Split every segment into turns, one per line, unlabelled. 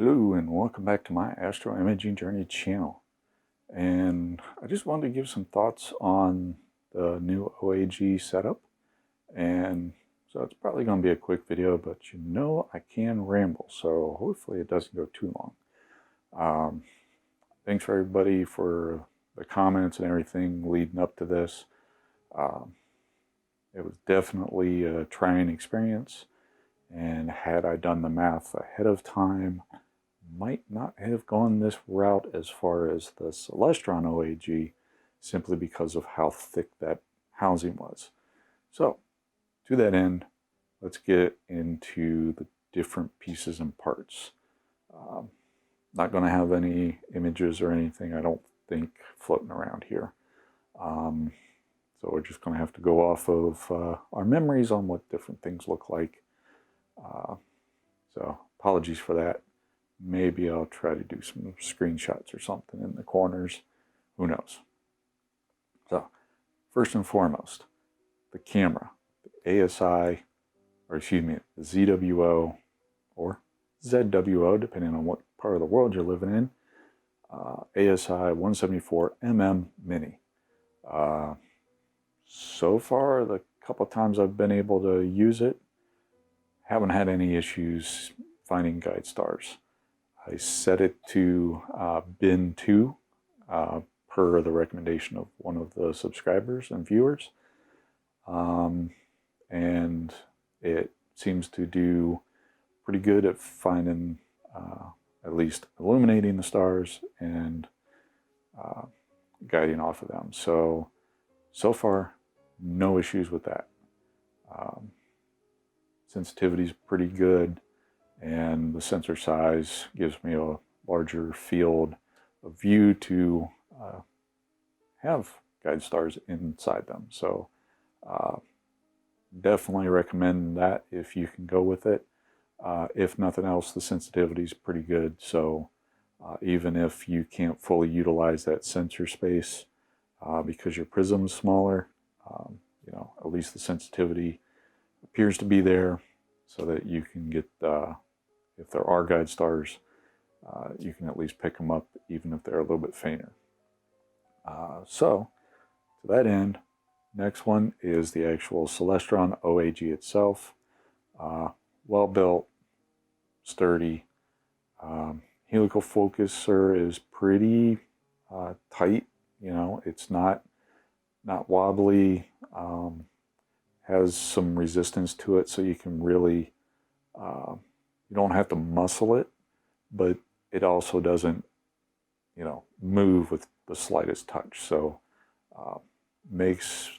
Hello and welcome back to my Astro Imaging Journey channel. And I just wanted to give some thoughts on the new OAG setup. And so it's probably going to be a quick video, but you know I can ramble, so hopefully it doesn't go too long. Thanks for everybody for the comments and everything leading up to this. It was definitely a trying experience, and had I done the math ahead of time, might not have gone this route as far as the Celestron OAG, simply because of how thick that housing was. So to that end, let's get into the different pieces and parts. Not going to have any images or anything, I don't think, floating around here. So we're just going to have to go off of our memories on what different things look like. So apologies for that. Maybe I'll try to do some screenshots or something in the corners. Who knows? So first and foremost, the camera, the ASI, or excuse me, the ZWO or ZWO, depending on what part of the world you're living in, ASI1600MM Mini. So far, the couple of times I've been able to use it, haven't had any issues finding guide stars. I set it to bin 2 per the recommendation of one of the subscribers and viewers. And it seems to do pretty good at finding, at least illuminating the stars and guiding off of them. So far, no issues with that. Sensitivity is pretty good, and the sensor size gives me a larger field of view to have guide stars inside them. So definitely recommend that if you can go with it. If nothing else, the sensitivity is pretty good. So even if you can't fully utilize that sensor space because your prism is smaller, you know, at least the sensitivity appears to be there, so that you can get, if there are guide stars, you can at least pick them up even if they're a little bit fainter. So to that end, next one is the actual Celestron OAG itself. Well built, sturdy. Helical focuser is pretty tight. You know, it's not wobbly. Has some resistance to it, so you can really, you don't have to muscle it, but it also doesn't, you know, move with the slightest touch. So makes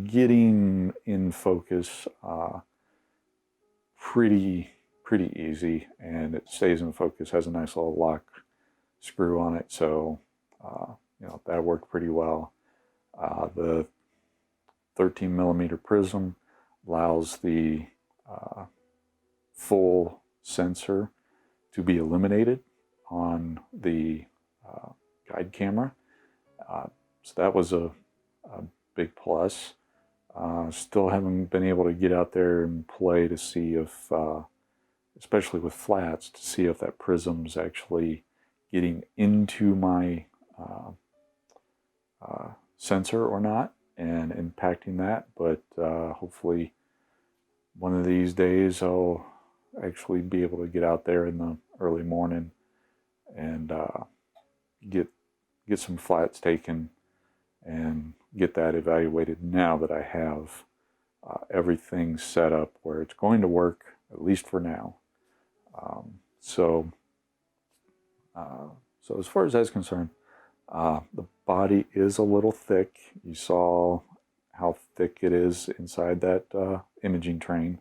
getting in focus pretty easy, and it stays in focus. Has a nice little lock screw on it, so you know, that worked pretty well. The 13mm prism allows the full sensor to be illuminated on the guide camera. So that was a big plus. Still haven't been able to get out there and play to see if, especially with flats, to see if that prism's actually getting into my sensor or not, and impacting that. But hopefully one of these days I'll actually be able to get out there in the early morning and get some flats taken and get that evaluated, now that I have everything set up where it's going to work, at least for now. So as far as that's concerned, the body is a little thick. You saw how thick it is inside that imaging train.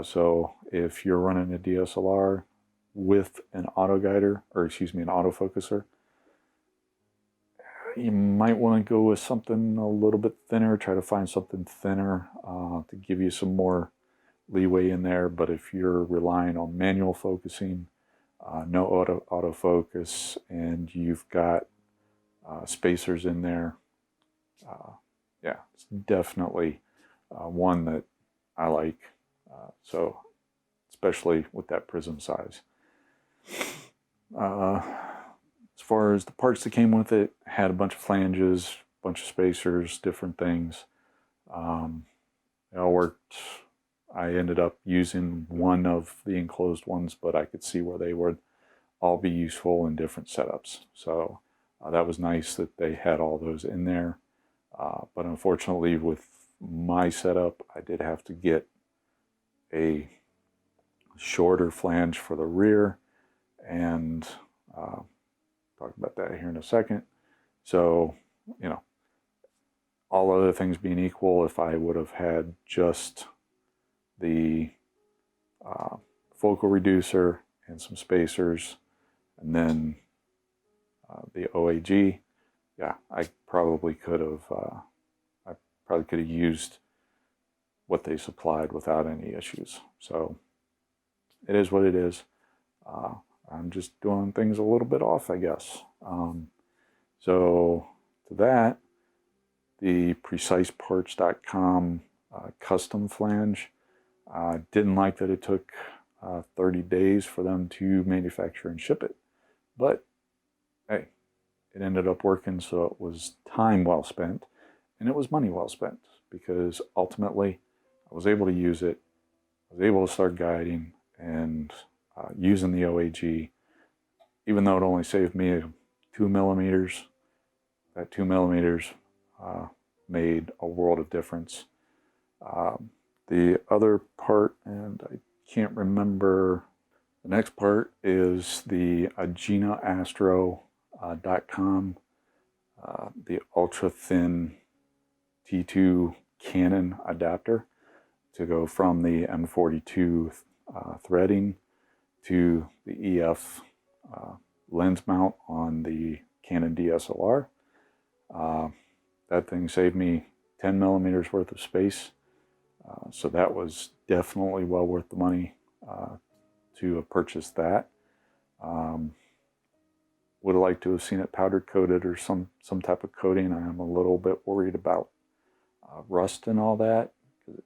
So if you're running a DSLR with an autoguider, or excuse me, an autofocuser, you might want to go with something a little bit thinner. Try to find something thinner to give you some more leeway in there. But if you're relying on manual focusing, no autofocus, and you've got spacers in there, yeah, it's definitely one that I like. So especially with that prism size. as far as the parts that came with it, had a bunch of flanges, a bunch of spacers, different things. It all worked. I ended up using one of the enclosed ones, but I could see where they would all be useful in different setups. So that was nice that they had all those in there. But unfortunately, with my setup, I did have to get a shorter flange for the rear, and talk about that here in a second. So, you know, all other things being equal, if I would have had just the focal reducer and some spacers, and then the OAG, yeah, I probably could have used what they supplied without any issues. So it is what it is. I'm just doing things a little bit off, I guess. So to that, the PreciseParts.com custom flange, didn't like that it took 30 days for them to manufacture and ship it. But hey, it ended up working, so it was time well spent, and it was money well spent, because ultimately I was able to use it. I was able to start guiding and using the OAG, even though it only saved me 2 millimeters. That 2 millimeters made a world of difference. The other part, and I can't remember, the next part is the AginaAstro.com, the ultra thin T2 Canon adapter to go from the M42 threading to the EF lens mount on the Canon DSLR. That thing saved me 10 millimeters worth of space, so that was definitely well worth the money to have purchased that. Would have liked to have seen it powder coated or some type of coating. I'm a little bit worried about rust and all that, because it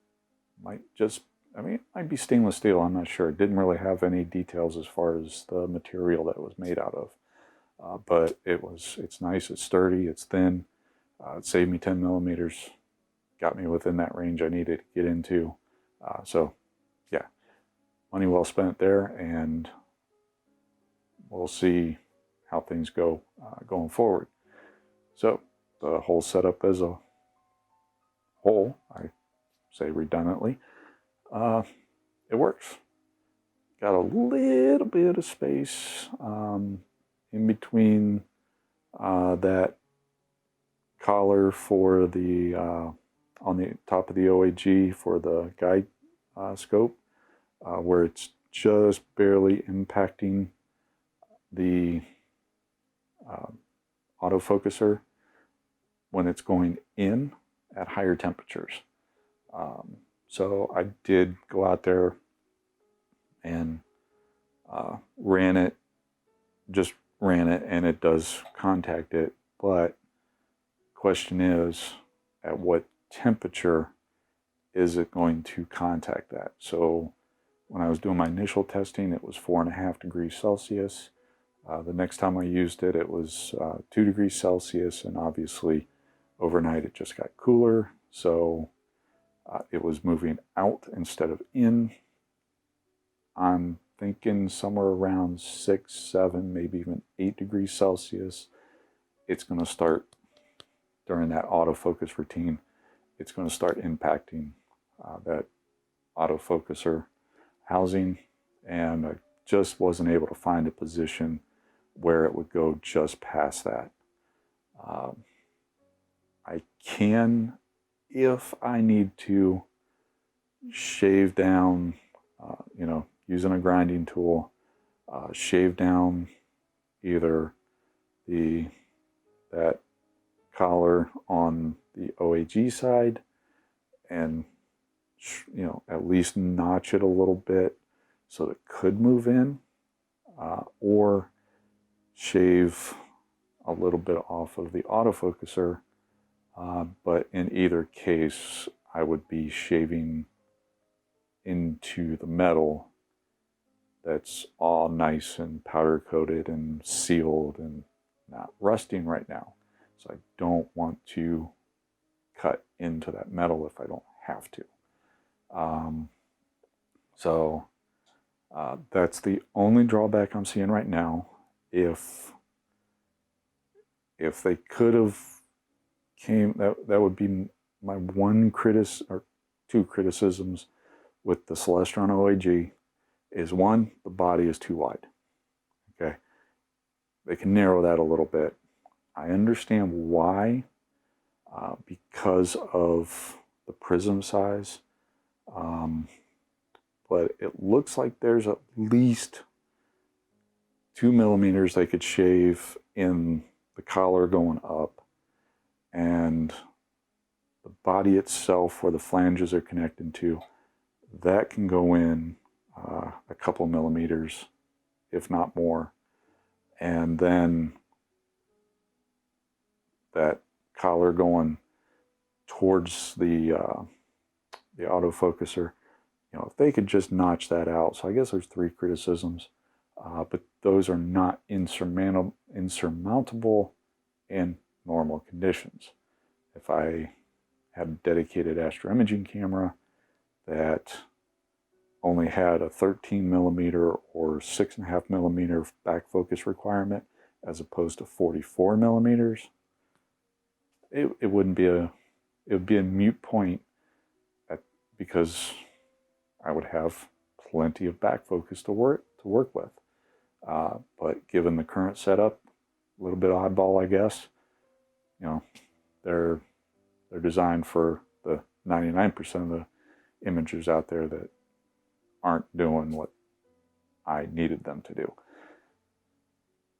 might just, I mean, it might be stainless steel, I'm not sure. It didn't really have any details as far as the material that it was made out of. But it's nice, it's sturdy, it's thin. It saved me 10 millimeters, got me within that range I needed to get into. So yeah, money well spent there, and we'll see how things go going forward. So the whole setup as a whole, I say redundantly, it works. Got a little bit of space in between that collar for the on the top of the OAG for the guide scope, where it's just barely impacting the autofocuser when it's going in at higher temperatures. So I did go out there and ran it, and it does contact it, but question is, at what temperature is it going to contact that? So when I was doing my initial testing, it was 4.5 degrees Celsius. The next time I used it, it was 2 degrees Celsius, and obviously overnight it just got cooler, so it was moving out instead of in. I'm thinking somewhere around 6, 7, maybe even 8 degrees Celsius. It's going to start, during that autofocus routine, it's going to start impacting that autofocuser housing, and I just wasn't able to find a position where it would go just past that. I can, if I need to, shave down, using a grinding tool, shave down either that collar on the OAG side and at least notch it a little bit so it could move in, or shave a little bit off of the autofocuser, but in either case I would be shaving into the metal that's all nice and powder coated and sealed and not rusting right now. So I don't want to cut into that metal if I don't have to. That's the only drawback I'm seeing right now. If they could have came, that would be my two criticisms with the Celestron OAG is one, the body is too wide. Okay, they can narrow that a little bit. I understand why, because of the prism size, but it looks like there's at least 2 millimeters they could shave in the collar going up, and the body itself, where the flanges are connected to, that can go in a couple millimeters, if not more. And then that collar going towards the autofocuser, you know, if they could just notch that out. So I guess there's 3 criticisms, but those are not insurmountable in normal conditions. If I had a dedicated astroimaging camera that only had a 13 millimeter or 6.5 millimeter back focus requirement as opposed to 44 millimeters, it wouldn't be it would be a moot point because I would have plenty of back focus to work with. But given the current setup, a little bit oddball, I guess. You know, they're designed for the 99% of the imagers out there that aren't doing what I needed them to do.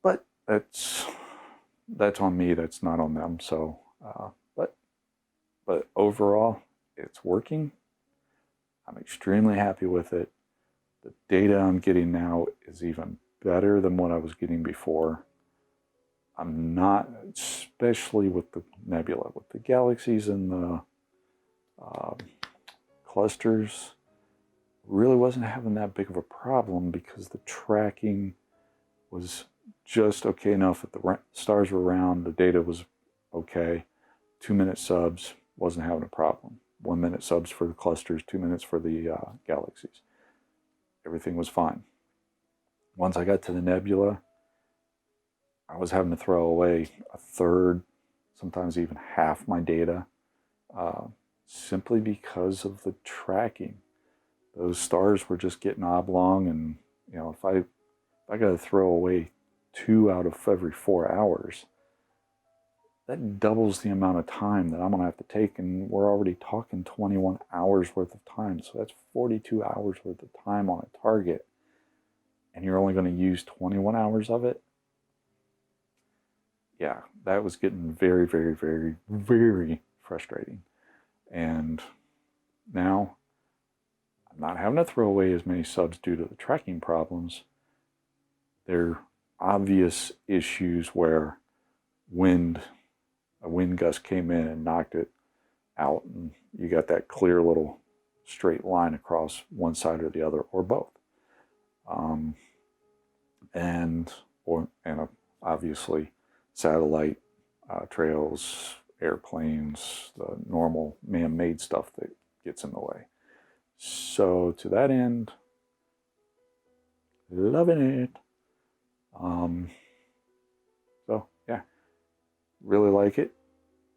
But that's on me. That's not on them. So, but overall, it's working. I'm extremely happy with it. The data I'm getting now is even better than what I was getting before. I'm not, especially with the nebula, with the galaxies and the clusters, really wasn't having that big of a problem because the tracking was just okay enough that the stars were round, the data was okay. 2-minute subs, wasn't having a problem. 1-minute subs for the clusters, 2 minutes for the galaxies. Everything was fine. Once I got to the nebula, I was having to throw away a third, sometimes even half my data, simply because of the tracking. Those stars were just getting oblong, and you know, if I got to throw away 2 out of every 4 hours, that doubles the amount of time that I'm going to have to take, and we're already talking 21 hours worth of time. So that's 42 hours worth of time on a target, and you're only going to use 21 hours of it. Yeah, that was getting very, very, very, very frustrating. And now I'm not having to throw away as many subs due to the tracking problems. There are obvious issues where a wind gust came in and knocked it out, and you got that clear little straight line across one side or the other, or both. Obviously satellite trails, airplanes, the normal man-made stuff that gets in the way. So to that end, loving it. So yeah, really like it.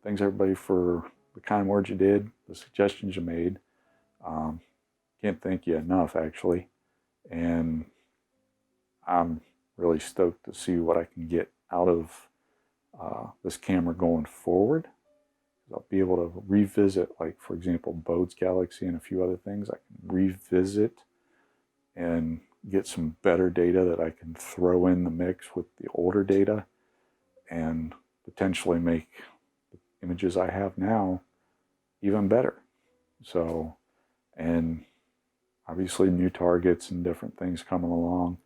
Thanks everybody for the kind words you did, the suggestions you made. Can't thank you enough, actually. And I'm really stoked to see what I can get out of this camera going forward. I'll be able to revisit, like for example, Bode's Galaxy and a few other things. I can revisit and get some better data that I can throw in the mix with the older data and potentially make the images I have now even better. So, and obviously new targets and different things coming along,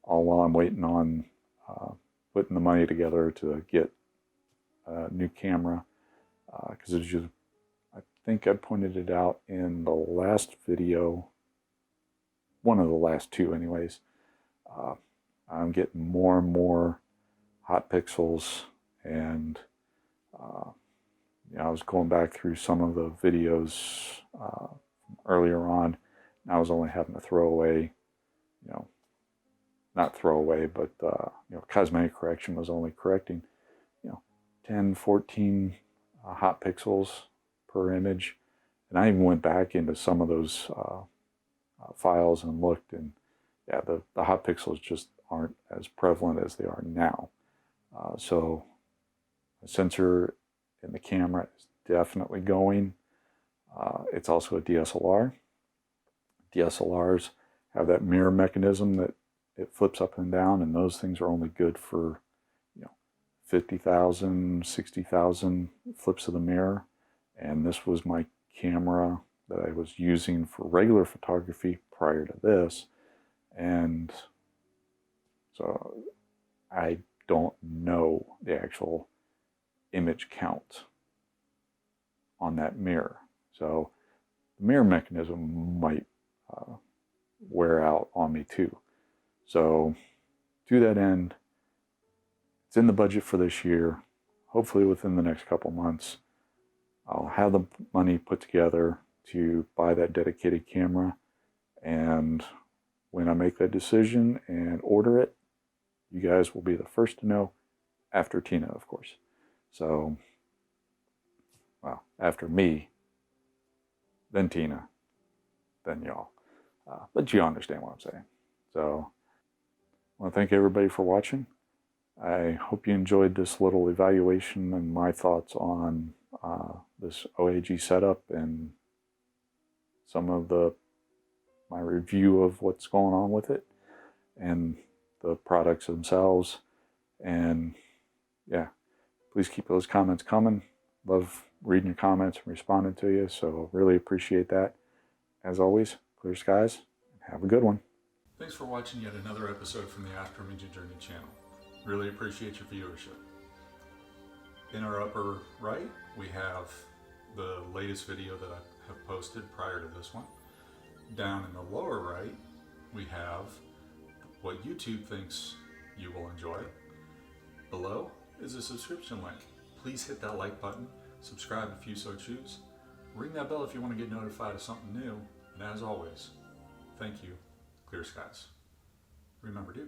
all while I'm waiting on putting the money together to get a new camera. Because it's just, I think I pointed it out in the last video, one of the last two anyways, I'm getting more and more hot pixels, and I was going back through some of the videos earlier on, and I was only having to throw away, not throw away, but cosmetic correction was only correcting 10, 14 hot pixels per image. And I even went back into some of those files and looked, and yeah, the hot pixels just aren't as prevalent as they are now. So the sensor in the camera is definitely going. It's also a DSLR. DSLRs have that mirror mechanism that it flips up and down, and those things are only good for 50,000, 60,000 flips of the mirror. And this was my camera that I was using for regular photography prior to this. And so I don't know the actual image count on that mirror. So the mirror mechanism might wear out on me too. So to that end, it's in the budget for this year. Hopefully within the next couple months, I'll have the money put together to buy that dedicated camera. And when I make that decision and order it, you guys will be the first to know, after Tina, of course. So, well, after me, then Tina, then y'all. But you understand what I'm saying. So, I want to thank everybody for watching. I hope you enjoyed this little evaluation and my thoughts on this OAG setup and some of my review of what's going on with it and the products themselves. And yeah, please keep those comments coming. Love reading your comments and responding to you, so really appreciate that. As always, clear skies, and have a good one.
Thanks for watching yet another episode from the Astro Media Journey channel. Really appreciate your viewership. In our upper right, we have the latest video that I have posted prior to this one. Down in the lower right, we have what YouTube thinks you will enjoy. Below is a subscription link. Please hit that like button, subscribe if you so choose, ring that bell if you want to get notified of something new, and as always, thank you, clear skies. Remember to